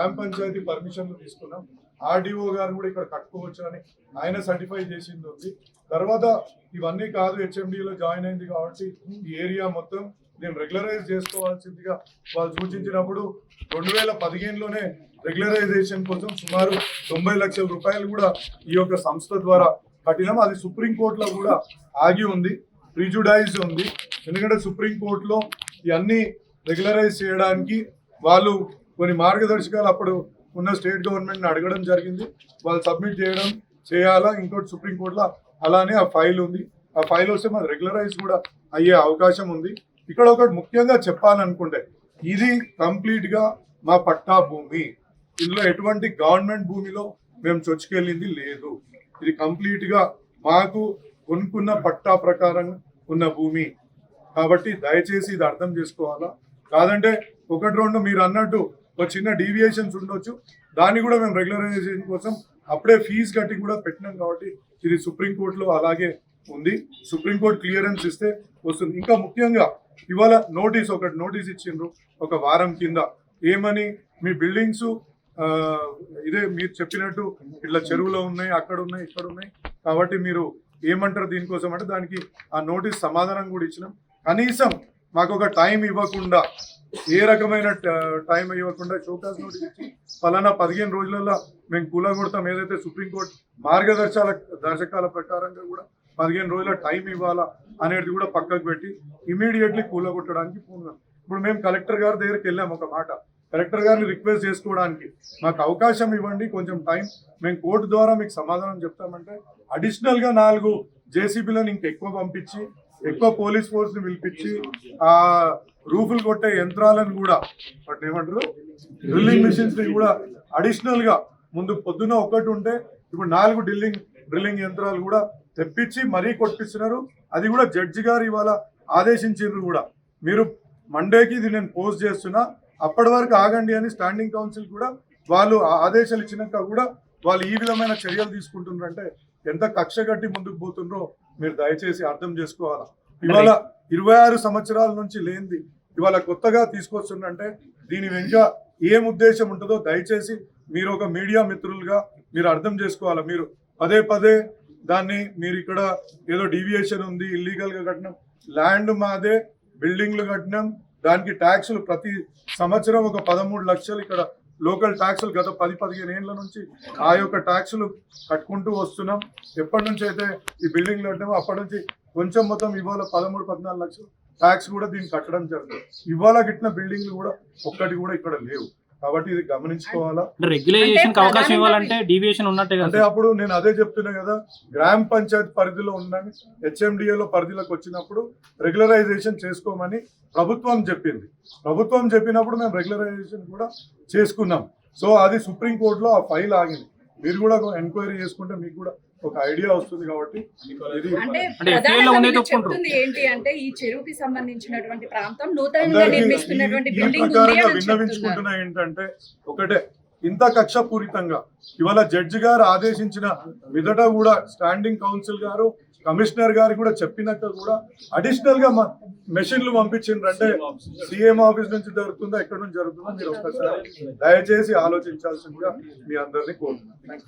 గ్రామ పంచాయతీ పర్మిషన్లు తీసుకున్నాం. ఆర్డీఓ గారు కూడా ఇక్కడ కట్టుకోవచ్చు అని ఆయన సర్టిఫై చేసింది ఉంది. తర్వాత ఇవన్నీ కాదు, హెచ్ఎండిలో జాయిన్ అయింది కాబట్టి ఈ ఏరియా మొత్తం నేను రెగ్యులరైజ్ చేసుకోవాల్సిందిగా వాళ్ళు సూచించినప్పుడు 2015లోనే రెగ్యులరైజేషన్ కోసం సుమారు 90 లక్షల రూపాయలు కూడా ఈ యొక్క సంస్థ ద్వారా కట్టినాం. అది సుప్రీంకోర్టులో కూడా ఆగి ఉంది, ప్రిజుడైజ్ ఉంది. ఎందుకంటే సుప్రీంకోర్టులో ఇవన్నీ రెగ్యులరైజ్ చేయడానికి వాళ్ళు కొన్ని మార్గదర్శకాలు అప్పుడు ఉన్న స్టేట్ గవర్నమెంట్ని అడగడం జరిగింది. వాళ్ళు సబ్మిట్ చేయాలా. ఇంకోటి సుప్రీంకోర్టులో అలానే ఆ ఫైల్ ఉంది. ఆ ఫైల్ వస్తే మాది రెగ్యులరైజ్ కూడా అయ్యే అవకాశం ఉంది. ఇక్కడ ఒకటి ముఖ్యంగా చెప్పాలనుకుంటే, ఇది కంప్లీట్గా మా పట్టా భూమి. ఇందులో ఎటువంటి గవర్నమెంట్ భూమిలో మేము చొచ్చుకెళ్ళింది లేదు. ఇది కంప్లీట్గా మాకు కొనుక్కున్న పట్టా ప్రకారం ఉన్న భూమి కాబట్టి దయచేసి ఇది అర్థం చేసుకోవాలా. కాదంటే ఒకటి రెండు మీరు అన్నట్టు ఒక చిన్న డీవియేషన్స్ ఉండొచ్చు, దాన్ని కూడా మేము రెగ్యులరైజేషన్ కోసం అప్పుడే ఫీజు కట్టి కూడా పెట్టినాం. కాబట్టి ఇది సుప్రీంకోర్టులో అలాగే ఉంది. సుప్రీంకోర్టు క్లియరెన్స్ ఇస్తే వస్తుంది. ఇంకా ముఖ్యంగా ఇవాళ ఒకటి నోటీస్ ఇచ్చిండ్రు ఒక వారం కింద. ఏమని, మీ బిల్డింగ్స్ ఇదే మీరు చెప్పినట్టు ఇట్లా చెరువులో ఉన్నాయి, అక్కడ ఉన్నాయి, ఇక్కడ ఉన్నాయి, కాబట్టి మీరు ఏమంటారు దీనికోసం అంటే దానికి ఆ నోటీస్ సమాధానం కూడా ఇచ్చినాం. కనీసం మాకు ఒక టైం ఇవ్వకుండా, ఏ రకమైన టైం ఇవ్వకుండా షోకాస్ నోటీస్ ఇచ్చి ఫలానా 15 రోజులలో మేము కూలగొడతాం, ఏదైతే సుప్రీంకోర్టు మార్గదర్శకాల ప్రకారంగా కూడా 15 రోజుల టైం ఇవ్వాలా అనేది కూడా పక్కకు పెట్టి ఇమీడియట్లీ కూలగొట్టడానికి పూనున్నాం. ఇప్పుడు మేము కలెక్టర్ గారి దగ్గరికి వెళ్ళాము. ఒక మాట కలెక్టర్ గారిని రిక్వెస్ట్ చేసుకోవడానికి మాకు అవకాశం ఇవ్వండి, కొంచెం టైం, మేము కోర్టు ద్వారా మీకు సమాధానం చెప్తామంటే అడిషనల్గా 4 జేసీబీలను ఇంకెక్కువ పంపించి, ఎక్కువ పోలీస్ ఫోర్స్ని పిలిపించి, ఆ రూఫులు కొట్టే యంత్రాలను కూడా, వాటిని ఏమంటారు, డ్రిల్లింగ్ మిషన్స్ని కూడా అడిషనల్గా ముందు పొద్దున ఒకటి ఉంటే ఇప్పుడు 4 డ్రిల్లింగ్ యంత్రాలు కూడా తెప్పించి మరీ కొట్టిస్తున్నారు. అది కూడా జడ్జి గారు ఇవాళ ఆదేశించారు కూడా, మీరు మండేకి ఇది నేను పోస్ట్ చేస్తున్నా, అప్పటి వరకు ఆగండి అని స్టాండింగ్ కౌన్సిల్ కూడా వాళ్ళు ఆదేశాలు ఇచ్చినాక కూడా వాళ్ళు ఈ విధమైన చర్యలు తీసుకుంటున్నారంటే ఎంత కక్ష కట్టి ముందుకు పోతుండ్రో మీరు దయచేసి అర్థం చేసుకోవాలా. ఇవాళ 26 సంవత్సరాల నుంచి లేనిది ఇవాళ కొత్తగా తీసుకొస్తుందంటే దీని వెనుక ఏం ఉద్దేశం ఉంటుందో దయచేసి మీరు ఒక మీడియా మిత్రులుగా మీరు అర్థం చేసుకోవాలా. మీరు పదే దాన్ని మీరు ఇక్కడ ఏదో డీవియేషన్ ఉంది, ఇల్లీగల్గా కట్టినాం, ల్యాండ్ మాదే, బిల్డింగ్లు కట్టినాం, దానికి ట్యాక్సులు ప్రతి సంవత్సరం ఒక 13 లక్షలు ఇక్కడ లోకల్ ట్యాక్సులు గత 10-15 ఏళ్ళ నుంచి ఆ యొక్క ట్యాక్సులు కట్టుకుంటూ వస్తున్నాం. ఎప్పటి నుంచి అయితే ఈ బిల్డింగ్లు కట్టినామో అప్పటి నుంచి కొంచెం మొత్తం ఇవాళ 13-14 లక్షలు ట్యాక్స్ కూడా దీన్ని కట్టడం జరుగుతుంది. ఇవాళ కట్టిన బిల్డింగ్లు కూడా ఒక్కటి కూడా ఇక్కడ లేవు. కాబట్టి ఇది గమనించుకోవాలా. రెగ్యులేషన్ అవకాశం ఇవ్వాలంటే డీవియేషన్ ఉన్నట్టే అంటే అప్పుడు నేను అదే చెప్తున్నా కదా, గ్రామ పంచాయతీ పరిధిలో ఉన్నాను, హెచ్ఎండిఏలో పరిధిలోకి వచ్చినప్పుడు రెగ్యులరైజేషన్ చేసుకోమని ప్రభుత్వం చెప్పింది. ప్రభుత్వం చెప్పినప్పుడు మేము రెగ్యులరైజేషన్ కూడా చేసుకున్నాం. సో అది సుప్రీంకోర్టులో ఆ ఫైల్ ఆగింది. మీరు కూడా ఎంక్వైరీ చేసుకుంటే మీకు కూడా ఒక ఐడియా వస్తుంది. కాబట్టి ఏంటి అంటే ఈ చెరువుకి సంబంధించినటువంటి ప్రాంతం నూతనంగా నిర్మిస్తున్నటువంటి బిల్డింగ్ విన్నవించుకుంటున్నా ఏంటంటే ఒకటే, ఇంత కక్షపూరితంగా ఇవాళ జడ్జి గారు ఆదేశించిన మీదట కూడా స్టాండింగ్ కౌన్సిల్ గారు, కమిషనర్ గారు కూడా చెప్పినాక కూడా అడిషనల్ గా మెషిన్లు పంపించిండ్రంటే సీఎం ఆఫీస్ నుంచి జరుగుతుందా, ఎక్కడి నుంచి జరుగుతుందో మీరు ఒక్కసారి దయచేసి ఆలోచించాల్సిందిగా మీ అందరినీ కోరుతున్నాను.